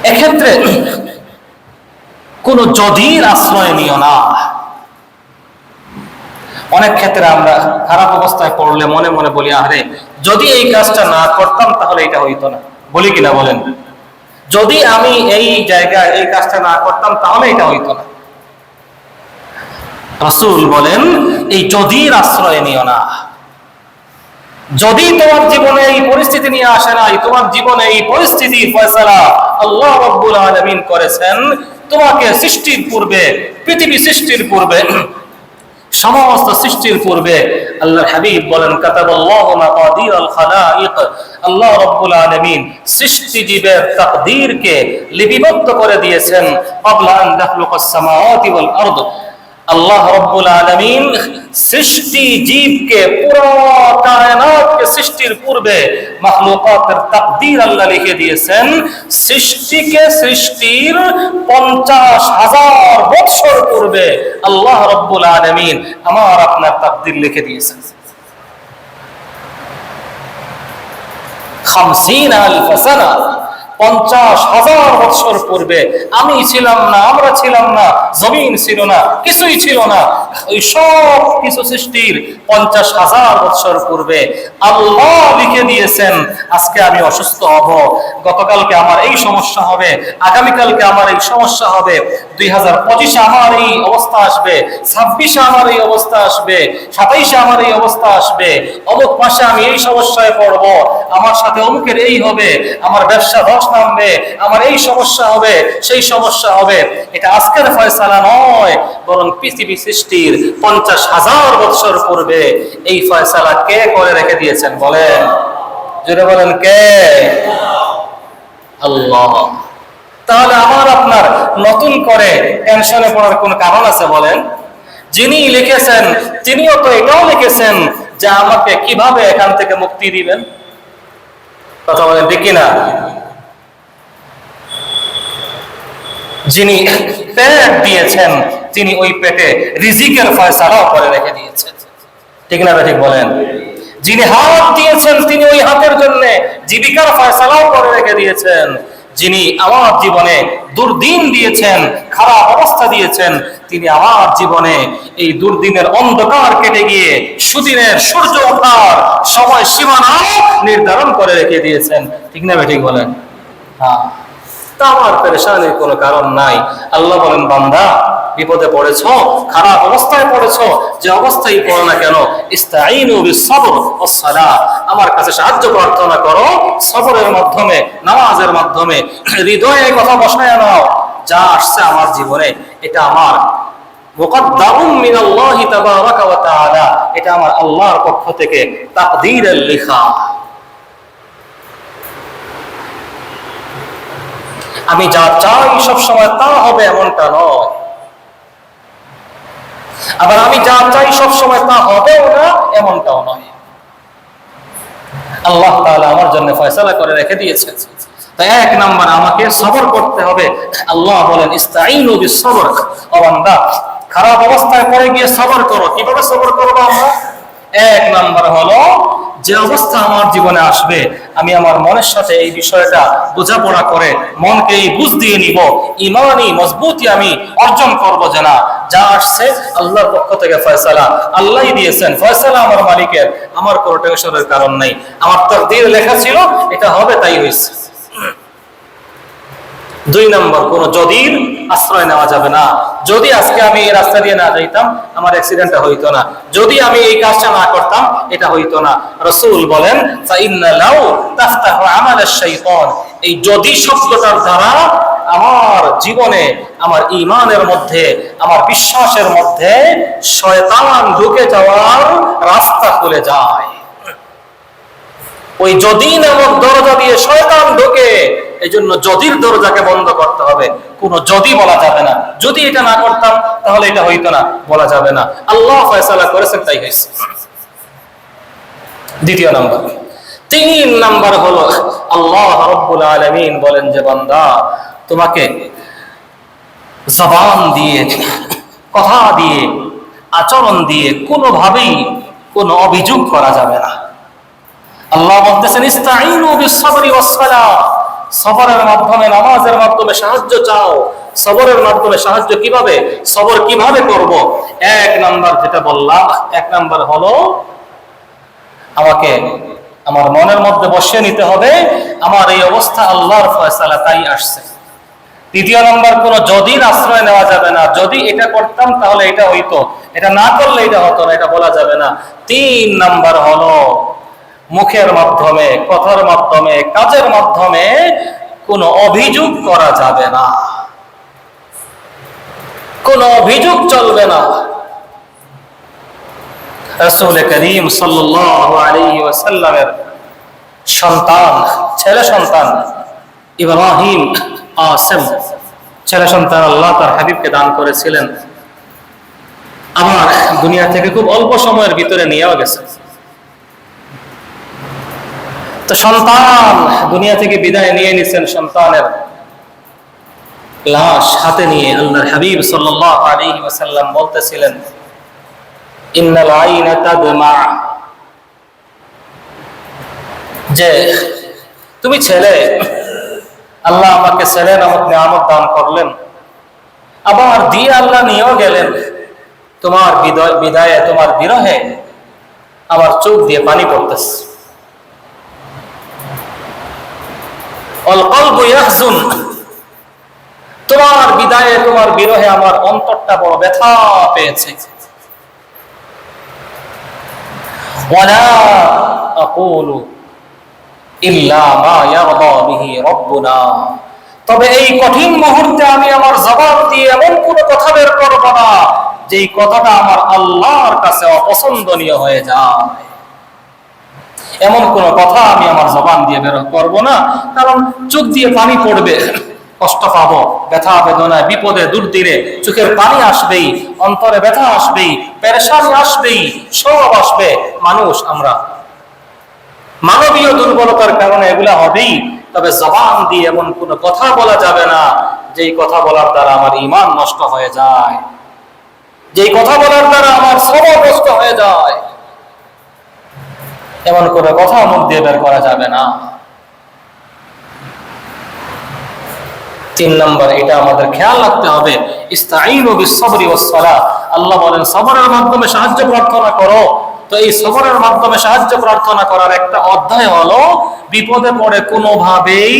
এক্ষেত্রে কোন যদির আশ্রয় নিও না। অনেক ক্ষেত্রে আমরা খারাপ অবস্থায় পড়লে মনে মনে বলি, আরে যদি এই কাজটা না করতাম তাহলে এটা হইতো না, বলি কিনা বলেন? যদি আমি এই জায়গায় এই কাজটা না করতাম তাহলে এটা হইতো না। রাসূল বলেন এই যদির আশ্রয় নিও না। যদি তোমার জীবনে এই পরিস্থিতি নিয়ে আসে নাই, তোমার জীবনে এই পরিস্থিতি ফয়সালা আল্লাহ রাব্বুল আলামিন করেছেন, তোমাকে সৃষ্টির পূর্বে, পৃথিবী সৃষ্টির পূর্বে, সমস্ত সৃষ্টির পূর্বে আল্লাহর হাবিব বলেন কাতাবাল্লাহু মাকাদিরাল খালাইক, আল্লাহ রাব্বুল আলামিন সৃষ্টিজীবের তাকদীরকে লিপিবদ্ধ করে দিয়েছেন। ক্বাবলা আন তাখলুকাস সামাওয়াতি ওয়াল আরদ, আল্লাহ রাব্বুল আলামিন সৃষ্টি জীবকে, পুরো কায়নাতকে সৃষ্টির পূর্বে মাখলুকাতের তাকদীর আল্লাহ লিখে দিয়েছেন। সৃষ্টিকে সৃষ্টির 50,000 বছর পূর্বে আল্লাহ রাব্বুল আলামিন আমার আপনার তাকদীর লিখে দিয়েছেন। 50,000 সানা, 50,000 বছর পূর্বে আমি ছিলাম না, আমরা ছিলাম না, জমিন ছিল না, কিছুই ছিল না। ওই সব কিছু সৃষ্টির 50,000 বছর পূর্বে আল্লাহ লিখে দিয়েছেন আজকে আমি অসুস্থ হব, গতকালকে আমার এই সমস্যা হবে, আগামীকালকে আমার এই সমস্যা হবে, 2025-এ আমার এই অবস্থা আসবে, 26-এ আমার এই অবস্থা আসবে, 27-এ আমার এই অবস্থা আসবে, অমুক মাসে আমি এই সমস্যায় পড়ব, আমার সাথে অমুকের এই হবে, আমার ব্যবসা ধস নামবে, আমার এই সমস্যা হবে, সেই সমস্যা হবে। এটা আজকের ফয়সালা নয়, বরং পৃথিবী সৃষ্টির 50,000 বছর পূর্বে এই ফয়সালা কে করে রেখে দিয়েছেন বলেন? জোরে বলেন কে? আল্লাহ। তাহলে আমার আপনার নতুন করে টেনশনে পড়ার কোন কারণ আছে বলেন? যিনি লিখেছেন তিনিও তো এটাও লিখেছেন যে আমাকে কিভাবে এখান থেকে মুক্তি দিবেন। কথা বলেন ঠিক কিনা? যিনি পেট দিয়েছেন তিনি ওই পেটে রিজিকের ফয়সালাও করে রেখে দিয়েছেন, ঠিক না ঠিক বলেন? যিনি হাত দিয়েছেন তিনি ওই হাতের জন্য জীবিকার ফয়সালাও করে রেখে দিয়েছেন। যিনি আমার জীবনে দুর্দিন দিয়েছেন, খারাপ অবস্থা দিয়েছেন, তিনি আমার জীবনে এই দুর্দিনের অন্ধকার কেটে গিয়ে সুদিনের সূর্য ওঠার সময় সীমানা নির্ধারণ করে রেখে দিয়েছেন, ঠিক না ঠিক বলেন? হ্যাঁ, তা আমার পেরেশানির কোনো কারণ নাই। আল্লাহ বলেন বান্দা বিপদে পড়েছো, খারাপ অবস্থায় পড়েছো, যে অবস্থায় পড়ো না কেন, ইস্তাঈনু বিস-সবর ওয়াস-সালাহ, আমার কাছে সাহায্য প্রার্থনা করো সবরের মাধ্যমে, নামাজের মাধ্যমে। হৃদয়ে কথা বসায় নাও, যা আসছে আমার জীবনে এটা আমার মুকদ্দারুম মিনাল্লাহি তাবারাকা ওয়া তাআলা, এটা আমার আল্লাহর পক্ষ থেকে তাকদীরের লেখা। আমি যা চাই সব সময় তা হবে এমনটা নয়, আবার আমি যা চাই সব সময় তা হবেও না এমনটাও নয়। আল্লাহ তাআলা আমার জন্য ফয়সালা করে রেখে দিয়েছেন। তাই এক নাম্বার আমাকে সবর করতে হবে। আল্লাহ বলেন ইস্তাঈনু বিস-সবর, ও বান্দা খারাপ অবস্থায় পড়ে গিয়ে সবর করো। কিভাবে সবর করবো আমরা? এক নাম্বার হলো যে অবস্থা আমার জীবনে আসবে আমি আমার মনের সাথে এই বিষয়টা বোঝাপড়া করে মনকে এই বুঝ দিয়ে নিব, ইমানি মজবুতি আমি অর্জন করব যে না যা আসছে আল্লাহর পক্ষ থেকে ফয়সালা, আল্লাহই দিয়েছেন, ফয়সালা আমার মালিকের, আমার কোনো টেনশনের কারণ নাই, আমার তাকদীর লেখা ছিল এটা হবে তাই হয়েছে। দুই নম্বর, কোন যদির আশ্রয় নেওয়া যাবে না। যদি আজকে আমি এই রাস্তা দিয়ে না যাইতাম আমার অ্যাক্সিডেন্টটা হইতো না, যদি আমি এই কাজটা না করতাম এটা হইতো না। রাসূল বলেন ফাইন্না লাউ তাফতাহু আমালাশ শাইতান, এই যদি শব্দটার দ্বারা আমার জীবনে, আমার ঈমানের মধ্যে, আমার বিশ্বাসের মধ্যে শয়তান ঢুকে যাওয়ার রাস্তা খুলে যায়। ওই যদি নামক দরজা দিয়ে শয়তান ঢোকে, এই জন্য যদির দরজাকে বন্ধ করতে হবে, কোনো যদি বলা যাবে না। যদি এটা না করতাম তাহলে এটা হইতো না, বলা যাবে না। আল্লাহ ফয়সালা করেছেন তাই হয়েছে। দ্বিতীয় নাম্বার। তিন নাম্বার হলো আল্লাহ রাব্বুল আলামিন বলেন যে বান্দা তোমাকে জবান দিয়ে, কথা দিয়ে, আচরণ দিয়ে কোনোভাবেই কোনো অভিযোগ করা যাবে না। আল্লাহ বলতেছেন ইস্তাঈনু বিস-সাবরি ওয়াস-সালাহ, সবরের মাধ্যমে, নামাজের মাধ্যমে সাহায্য চাও। সবরের মাধ্যমে সাহায্য কিভাবে, সবর কিভাবে করব? এক নাম্বার যেটা বললাম, এক নাম্বার হলো আমাকে আমার মনের মধ্যে বসিয়ে নিতে হবে আমার এই অবস্থা আল্লাহর ফয়সালা, তাই আসছে। তৃতীয় নম্বর, কোনো যদির আশ্রয় নেওয়া যাবে না, যদি এটা করতাম তাহলে এটা হইতো, এটা না করলে এটা হতো না, এটা বলা যাবে না। 3 নম্বর হলো মুখের মাধ্যমে, কথার মাধ্যমে, কাজের মাধ্যমে কোনো অভিযোগ করা যাবে না, কোনো অভিযোগ চলবে না। রাসূল করিম সাল্লাল্লাহু আলাইহি ওয়াসাল্লামের সন্তান, ছেলে সন্তান ইব্রাহিম আসিম, ছেলে সন্তান আল্লাহ তার হাবিবকে দান করেছিলেন। আমার দুনিয়া থেকে খুব অল্প সময়ের ভিতরে নিয়েও গেছে। তো সন্তান দুনিয়া থেকে বিদায় নিয়ে নিছেন, সন্তানের লাশ হাতে নিয়ে আল্লাহর হাবিব সাল্লাল্লাহু আলাইহি ওয়াসাল্লাম বলতেছিলেন, ইন্নাল আইনা তাদমা, যে তুমি ছেলে, আল্লাহ আমাকে ছেলে নামক নিয়ামত দান করলেন, আবার দিয়ে আল্লাহ নিয়েও গেলেন। তোমার বিদায়ে, তোমার বিরহে আমার চোখ দিয়ে পানি পড়তেছে। অল কলবু ইয়াহজুন, তোমার বিদায়ে, তোমার বিরহে আমার অন্তরটা বড় ব্যথা পেয়েছে। ওয়ালা আকুলু ইল্লা মা ইয়ারদা বিহি রাব্বুনা, তবে এই কঠিন মুহূর্তে আমি আমার জবান দিয়ে এমন কোন কথা বের করব না যেই কথাটা আমার আল্লাহর কাছে অপছন্দনীয় হয়ে যায়। এমন কোন কথা আমি আমার জবান দিয়ে বের করব না, কারণ চোখ দিয়ে পানি পড়বে, কষ্ট পাবো, ব্যথা বেদনায়, বিপদে দুর্দিনে চোখের পানি আসবেই, অন্তরে ব্যথা আসবেই, পেরেশানি আসবেই, সব আসবে। মানুষ আমরা, মানবীয় দুর্বলতার কারণে এগুলা হবেই। তবে জবান দিয়ে এমন কোন কথা বলা যাবে না যেই কথা বলার দ্বারা আমার ঈমান নষ্ট হয়ে যায়, যেই কথা বলার দ্বারা আমার সবর নষ্ট হয়ে যায়, এমন কোন কথা মুখ দিয়ে বের করা যাবে না। 3 নম্বর, এটা আমাদের খেয়াল রাখতে হবে, ইস্তাঈনু বিস-সাবরি ওয়াস-সালাহ, আল্লাহ বলেন সবরের মাধ্যমে সাহায্য প্রার্থনা করো। তো এই সবরের মাধ্যমে সাহায্য প্রার্থনা করার একটা অধ্যায় হলো বিপদে পড়ে কোনোভাবেই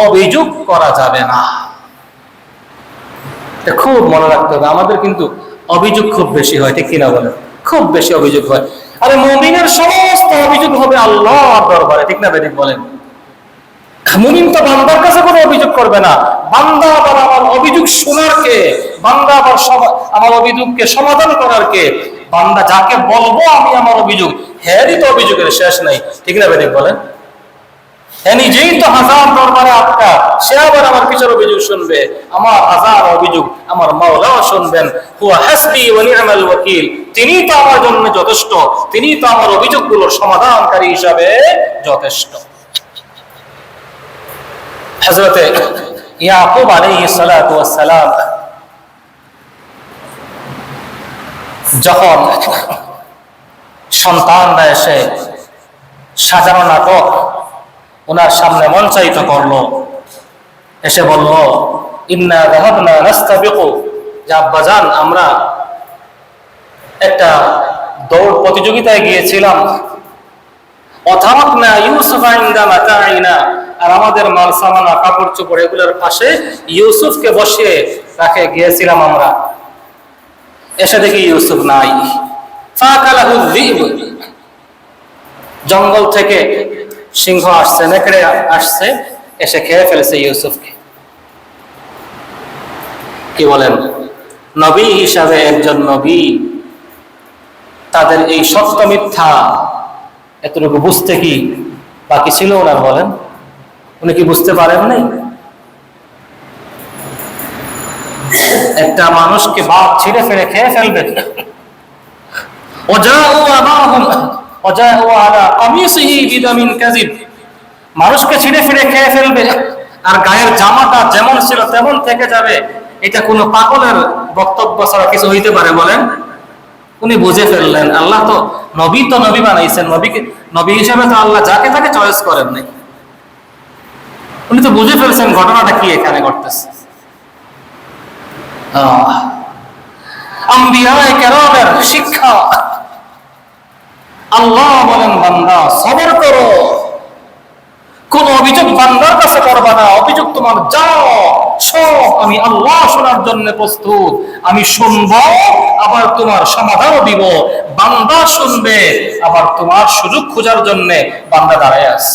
অভিযোগ করা যাবে না। খুব মনে রাখতে হবে, আমাদের কিন্তু অভিযোগ খুব বেশি হয়, ঠিক কিনা বলেন? খুব বেশি অভিযোগ হয়। আরে মুমিনের সমস্ত অভিযোগ হবে আল্লাহর দরবারে, ঠিক না বেঠিক বলেন? মুমিন তো বান্দার কাছে কোনো অভিযোগ করবে না, বান্দা আবার আমার অভিযোগ শোনার কে, বান্দা আবার আমার অভিযোগকে সমাধান করার কে? বান্দা যাকে বলবো আমি আমার অভিযোগ, হ্যারই তো অভিযোগের শেষ নাই, ঠিক না বেঠিক বলেন? হ্যাঁ, নিজেই তো হাজার দরবারে আটকা, সে আবার আমার পিছনে অভিযোগ শুনবে। আমার হাজার অভিযোগ আমার মাওলাও শুনবেন। হুয়া হাসবি ওয়া নি'মাল ওয়াকিল, তিনি তো আমার জন্য যথেষ্ট, তিনি তো আমার অভিযোগগুলোর সমাধানকারী হিসাবে যথেষ্ট। হযরতে ইয়াকুব আলাইহিস সালাতু ওয়াস সালাম যখন সন্তানরা এসে সাজানো নাটক ওনার সামনে মঞ্চায়িত করলো, এসে বলল, ইন্না যাহাবনা নাস্তাবিকু, যে আব্বাজান আমরা একটা দৌড় প্রতিযোগিতায় গিয়েছিলাম, অথারাকনা ইউসুফা ইনদা মাতাইনা, আর আমাদের মাল সামানা, কাপড় চোপড় এগুলোর পাশে ইউসুফকে বসিয়ে রাখে গিয়েছিলাম আমরা। এসে দেখি ইউসুফ নাই। ফাকালাহু যিব, জঙ্গল থেকে সিংহ আসছে, নেকড়ে আসছে, এসে খেয়ে ফেলেছে ইউসুফকে। কি বলেন? নবী হিসাবে একজন নবী তাদের এই সত্য মিথ্যা এতটুকু বুঝতে কি বাকি ছিল ওনার? বলেন, উনি কি বুঝতে পারেন নাই? একটা মানুষকে বাপ ছিঁড়ে ফেলে খেয়ে ফেলবে, মানুষকে ছিঁড়ে ফিরে খেয়ে ফেলবে, আর গায়ের জামাটা যেমন ছিল তেমন থেকে যাবে, এটা কোনো পাগলের বক্তব্য ছাড়া কিছু হইতে পারে? বলেন। উনি বুঝে ফেললেন, আল্লাহ তো নবী বানাইছেন, নবী হিসেবে তো আল্লাহ যাকে তাকে চয়েস করেন নাই। উনি তো বুঝে ফেলছেন ঘটনাটা কি এখানে ঘটতেছে। আম্বিয়ায়ে কেরামের শিক্ষা, আল্লাহ বলেন বান্দা সবর করো, কোন অভিযোগ বান্দার কাছে করবা না। অভিযোগ তোমার যাও সব আমি আল্লাহ শোনার জন্য প্রস্তুত। আমি শুনবো আবার তোমার সমাধানও দিব। বান্দা শুনবে আবার তোমার সুযোগ খোঁজার জন্য বান্দা দাঁড়ায় আছে।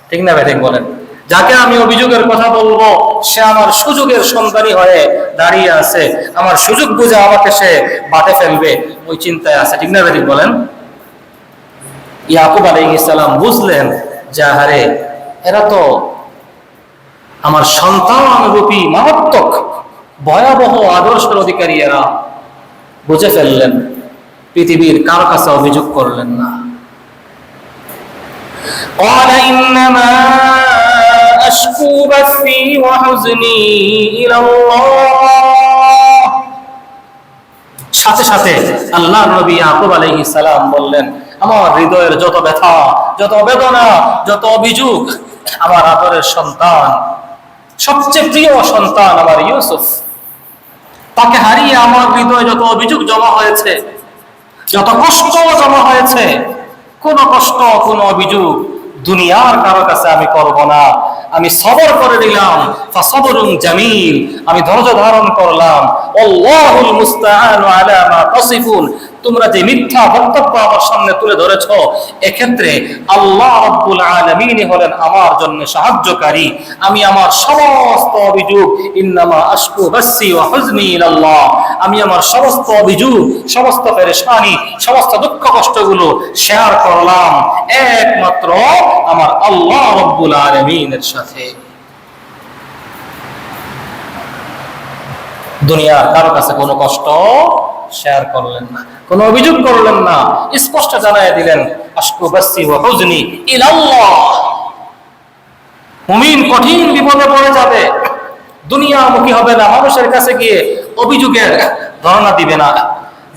ঠিক না ঠিক বলেন? যাকে আমি অভিযোগের কথা বলবো সে আমার সুযোগের সন্ধানী হয়ে দাঁড়িয়ে আছে, আমার সুযোগ বুঝে আমাকে সে বাটে ফেলবে ওই চিন্তায় আছে। ঠিক না ঠিক বলেন? ইয়াকুব আলাইহিস সালাম বুঝলেন যে আহারে এরা তো আমার সন্তান রূপী মারাত্মক ভয়াবহ আদর্শের অধিকারী। এরা বুঝে ফেললেন, পৃথিবীর কারো কাছে অভিযোগ করলেন না। قال إنما أشكو بثي وحزني إلى الله। সাথে সাথে আল্লাহ নবী ইয়াকুব আলাইহিস সালাম বললেন, আমার হৃদয়ের যত ব্যথা, যত বেদনা, যত অভিযোগ, আমার আদরের সন্তান, সবচেয়ে প্রিয় সন্তান আমার ইউসুফ, তাকে হারিয়ে আমার হৃদয়ে যত অভিযোগ জমা হয়েছে, যত কষ্ট জমা হয়েছে, কোন কষ্ট কোন অভিযোগ দুনিয়ার কারো কাছে আমি করব না। আমি সবর করে দিলাম, ফাসবরুন জামিল, আমি ধৈর্য ধারণ করলাম। আল্লাহুল মুস্তাআনু আলা মা তাসিফুন, তোমরা যে মিথ্যা বক্তব্য আমার সামনে তুলে ধরেছো এক্ষেত্রে আল্লাহ রাব্বুল আলামিন হলেন আমার জন্য সাহায্যকারী। আমি আমার সমস্ত অভিযোগ ইন্নামা আশকু বাসি ওয়া হুজনি ইলাল্লাহ, আমি আমার সমস্ত অভিযোগ, সমস্ত পেরেশানি, সমস্ত দুঃখ কষ্টগুলো শেয়ার করলাম একমাত্র আমার আল্লাহ রাব্বুল আলামিনের সাথে। দুনিয়ার কারো কাছে কোনো কষ্ট শেয়ার করলেন না, কোনো অভিযোগ করলেন না, স্পষ্ট জানায় দিলেন আশকু বাসি ওয়া হুজনি ইলাল্লাহ। মুমিন কঠিন বিপদে পড়ে যাবে, দুনিয়ামুখী হবে না, মানুষের কাছে গিয়ে অভিযোগের ধারণা দিবে না,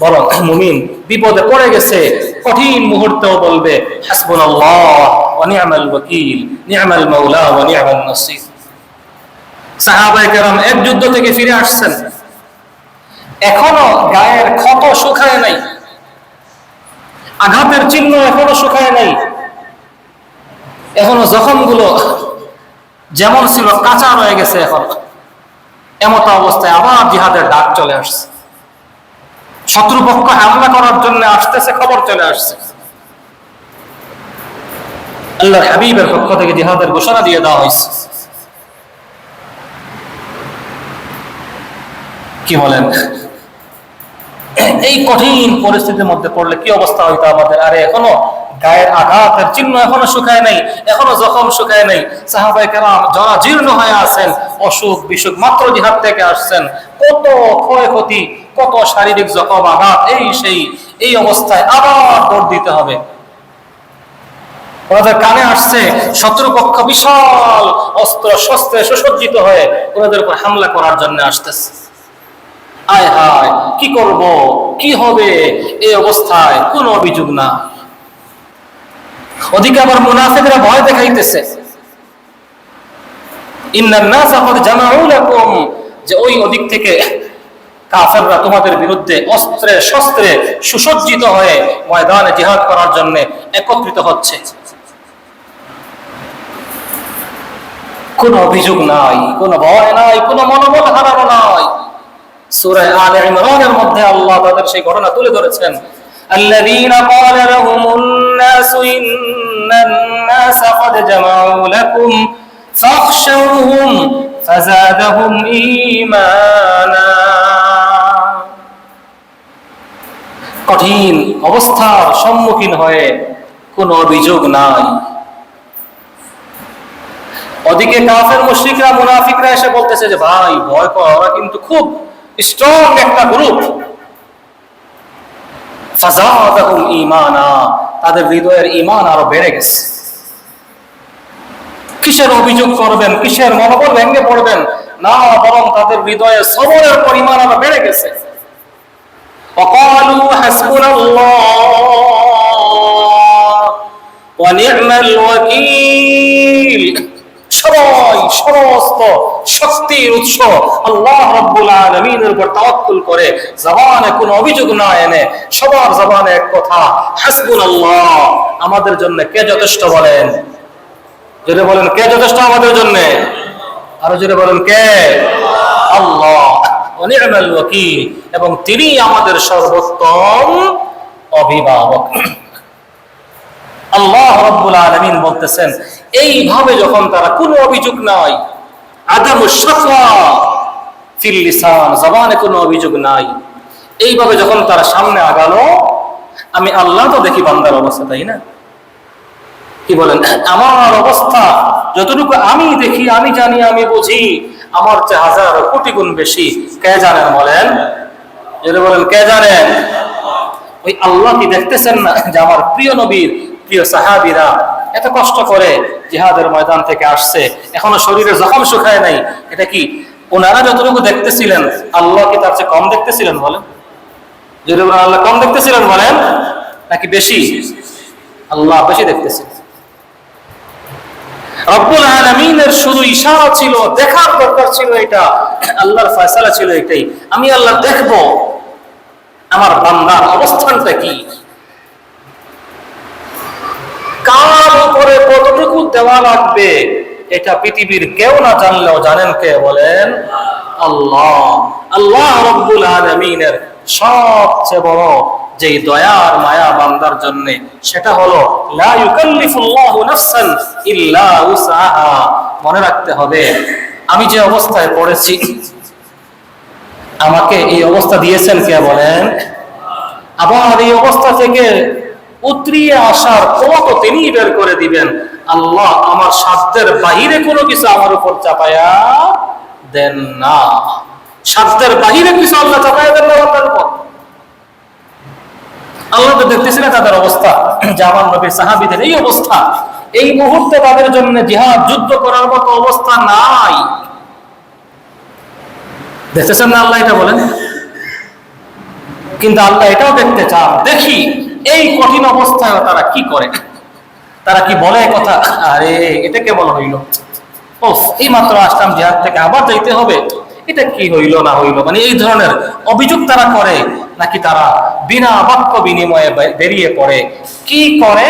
বরং মুমিন বিপদে পড়ে গেছে কঠিন মুহূর্তেও বলবে হাসবুনাল্লাহ ওয়া নি'মাল ওয়াকিল, নি'মাল মাওলা ওয়া নি'মান নাসির। সাহাবায়ে কেরাম এক যুদ্ধ থেকে ফিরে আসছেন, এখনো গায়ের ক্ষত শুকায় নাই, আঘাতের চিহ্ন এখনো শুকায় নাই, এখনো জখমগুলো যেমন ছিল কাঁচা রয়ে গেছে। এখন এমত অবস্থায় আবার জিহাদের ডাক চলে আসছে, শত্রুপক্ষ হামলা করার জন্য আসতেছে, খবর চলে আসছে। আল্লাহর হাবিবের পক্ষ থেকে জিহাদের ঘোষণা দিয়ে দেওয়া হয়েছে। কি বলেন? এই কঠিন পরিস্থিতির মধ্যে পড়লে কি অবস্থা হইতো আমাদের? আরে এখনো গায়ের আঘাতের চিহ্ন এখনো শুকায় নাই, এখনো জখম শুকায় নাই। সাহাবায়ে কেরাম জরাজীর্ণ হয়ে আছেন, অসুখ বিসুখ, মাত্র জিহাদ থেকে আসছেন, কত ক্ষয়ক্ষতি, কত শারীরিক জখম, আঘাত, এই সেই। এই অবস্থায় আবার দৌড় দিতে হবে। ওনাদের কানে আসছে শত্রুপক্ষ বিশাল অস্ত্র শস্ত্রে সুসজ্জিত হয়ে ওনাদের উপর হামলা করার জন্য আসতেছে। আয় হায়, কি করব, কি হবে? এই অবস্থায় কোন অভিযোগ না। ওদিকে আবার মুনাফিকরা ভয় দেখাইতেছে, ইন্নান নাসা ক্বাদ জামাউ লাকুম, যে ওই ওদিক থেকে কাফেররা তোমাদের বিরুদ্ধে অস্ত্রে শস্ত্রে সুসজ্জিত হয়ে ময়দানে জিহাদ করার জন্য একত্রিত হচ্ছে। কোন অভিযোগ নাই, কোন ভয় নাই, কোন মনোবল হারানো নাই। সূরা আলে ইমরানের মধ্যে আল্লাহ তাদের সেই ঘটনা তুলে ধরেছেন। الذين قال لهم الناس إن الناس قد جمعوا لكم فاخشوهم فزادهم إيمانا। কঠিন অবস্থার সম্মুখীন হয়ে কোনো অভিযোগ নাই। ওদিকে কাফের মুশরিকরা মুনাফিকরা এসে বলতেছে যে ভাই ভয় কর, ওরা কিন্তু খুব স্ট্রং একটা গ্রুপ। ফাযাদাহুম ঈমানা, তাদের হৃদয়ের ঈমান আরো বেড়ে গেছে। কিসের অভিযোগ করবেন, কিসের মনোবল ভেঙে পড়বেন? না, বরং তাদের হৃদয়ে সবরের পরিমাণ আরো বেড়ে গেছে। ওয়াকালু হাসবুনাল্লাহ ওয়া নি'মাল ওয়াকিল, সবাই সমস্ত শক্তির উৎস আল্লাহ রাব্বুল আলামিনের উপর তাওয়াক্কুল করে জবানে কোনো অভিযোগ না এনে সবার জবানে এক কথা, হাসবুনাল্লাহ, আমাদের জন্য কে যথেষ্ট বলেন? জোরে বলেন, কে যথেষ্ট আমাদের জন্য? আরো জোরে বলেন, কে? আল্লাহ। ওয়া নি'মাল ওয়াকিল, এবং তিনি আমাদের সর্বোত্তম অভিভাবক। আল্লাহ রাব্বুল আলামিন বলতেছেন, এইভাবে যখন তারা কোনো অভিযোগ নাই, আদামুশ শাফা ফিল লিসান, জবানে কোনো অভিযোগ নাই, এইভাবে যখন তারা সামনে আগালো, আমি আল্লাহ তো দেখি বান্দার অবস্থা, তাই না? কি বলেন? আমার অবস্থা যতটুকু আমি দেখি, আমি জানি, আমি বুঝি, আমার চেয়ে হাজার কোটি গুণ বেশি কে জানেন বলেন? যদি বলেন, কে জানেন? ওই আল্লাহ কি দেখতেছেন না যে আমার প্রিয় নবীর প্রিয় সাহাবীরা এত কষ্ট করে জিহাদের ময়দান থেকে আসছে, এখনো শরীরে জখম শুকায় নাই? এটা কি ওনারা যতটুকু দেখতেছিলেন আল্লাহ কি তার চেয়ে কম দেখতেছিলেন বলেন? যদি বলেন, আল্লাহ কম দেখতেছিলেন বলেন নাকি বেশি? আল্লাহ বেশি দেখতেছিলেন। রব্বুল আলামিনের শুধু ইশারা ছিল, দেখার দরকার ছিল এটা, আল্লাহর ফয়সালা ছিল এটাই, আমি আল্লাহ দেখব আমার বান্দার অবস্থানটা কি, কার উপরে কতটুকু দেওয়া লাগবে, এটা পৃথিবীর কেউ না জানলেও জানেন কে বলেন? আল্লাহ। আল্লাহ রব্বুল আলামিনের সবচেয়ে বড় যেই দয়ার মায়া বান্দার জন্য, সেটা হলো লা ইউকাল্লিফুল্লাহু নাফসান ইল্লা উসআহা। মনে রাখতে হবে, আমি যে অবস্থায় পড়েছি, আমাকে এই অবস্থা দিয়েছেন কে বলেন? আবার এই অবস্থা থেকে উতরিয়ে আসার পথ তিনি বের করে দিবেন। আল্লাহ আমার সাধ্যের বাহিরে কোনো কিছু আমার উপর চাপায়া দেন না, সাধ্যের বাহিরে কিছু আল্লাহ চাপায়া দেন না আপনার উপর। আল্লাহ তো দেখতেছি না তাদের অবস্থা, যে আমার নবীর সাহাবীদের এই অবস্থা, এই মুহূর্তে তাদের জন্য জিহাদ যুদ্ধ করার মতো অবস্থা নাই। দেখতেছেন না আল্লাহ এটা বলেন? কিন্তু আল্লাহ এটাও দেখতে চান, দেখি এই কঠিন অবস্থায় তারা কি করে, তারা কি বলে কথা, আরে এটা কেমন হইল, ও এই মাত্র আসলাম জিহাদ থেকে, আবার যাইতে হবে, এটা কি হইল না হইল, মানে এই ধরনের অভিযোগ তারা করে, নাকি তারা বিনা বাক্য বিনিময়ে বেরিয়ে পড়ে, কি করে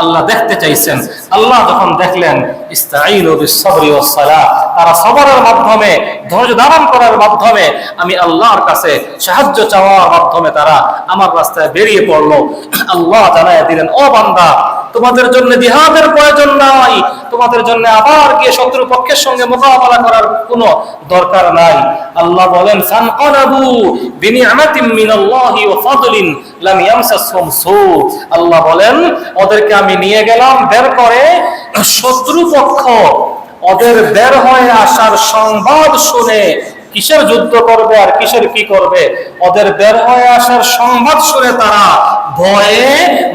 আল্লাহ দেখতে চাইছেন। আল্লাহ যখন দেখলেন ইস্তাঈনু বিস-সাবরি ওয়াস-সালাহ, তারা সবরের মাধ্যমে, ধৈর্য ধারণ করার মাধ্যমে, আমি আল্লাহর কাছে সাহায্য চাওয়ার মাধ্যমে তারা আমার রাস্তায় বেরিয়ে পড়লো, আল্লাহ জানায়া দিলেন, ও বান্দা, তোমাদের জন্য জিহাদের প্রয়োজন নাই, তোমাদের জন্য আবার গিয়ে শত্রু পক্ষের সঙ্গে মোকাবেলা করার কোনো দরকার নাই। আল্লাহ বলেন, ফানকালাবু বিনি'মাতিন মিনাল্লাহি ওয়া ফাদলিন লাম ইয়ামসাসহুম সু। আল্লাহ বলেন, ওদেরকে আমি নিয়ে গেলাম বের করে, শত্রু পক্ষ ওদের বের হয়ে আসার সংবাদ শুনে, কিসের যুদ্ধ করবে আর কিসের কি করবে, ওদের বের হয়ে আসার সংবাদ শুনে তারা ভয়ে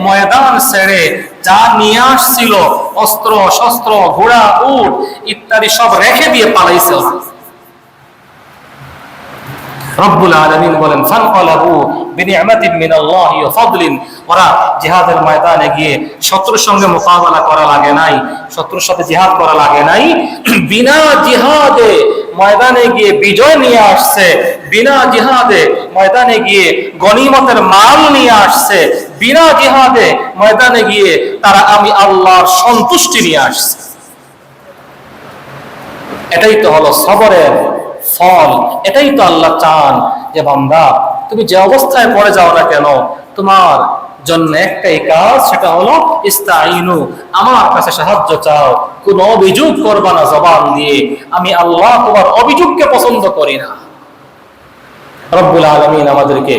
ময়দান ছেড়ে যা নিয়ে আসছিল, অস্ত্র শস্ত্র, ঘোড়া উট ইত্যাদি সব রেখে দিয়ে পালাইছে। রব্বুল আলামিন বলেন, ফানকালাবু বিনি'মাতিন মিনাল্লাহি ওয়া ফাদলিন, ওরা জিহাদের ময়দানে গিয়ে শত্রুর সঙ্গে মোকাবেলা করা লাগে নাই, শত্রুর সাথে জিহাদ করা লাগে নাই, বিনা জিহাদে ময়দানে গিয়ে বিজয় নিয়ে আসছে, বিনা জিহাদে ময়দানে গিয়ে গনিমতের মাল নিয়ে আসছে, বিনা জিহাদে ময়দানে গিয়ে তারা আমি আল্লাহর সন্তুষ্টি নিয়ে আসছে। এটাই তো হলো সবরের ফল, এটাই তো আল্লাহ চান যে বান্দা তুমি যে অবস্থায় পড়ে যাও না কেন, তোমার জন্য একটাই কাজ, সেটা হলো ইস্তাঈনু, আমার কাছে সাহায্য চাও, কোন অভিযোগ করবা না জবান দিয়ে, আমি আল্লাহ তোমার অভিযোগকে পছন্দ করি না। রব্বুল আলামিন আমাদেরকে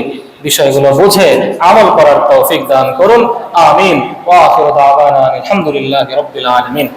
বিষয়গুলো বুঝে আমল করার তৌফিক দান করুন, আমিন। ওয়া আখিরু দাওয়ানা আলহামদুলিল্লাহি রাব্বিল আলামিন।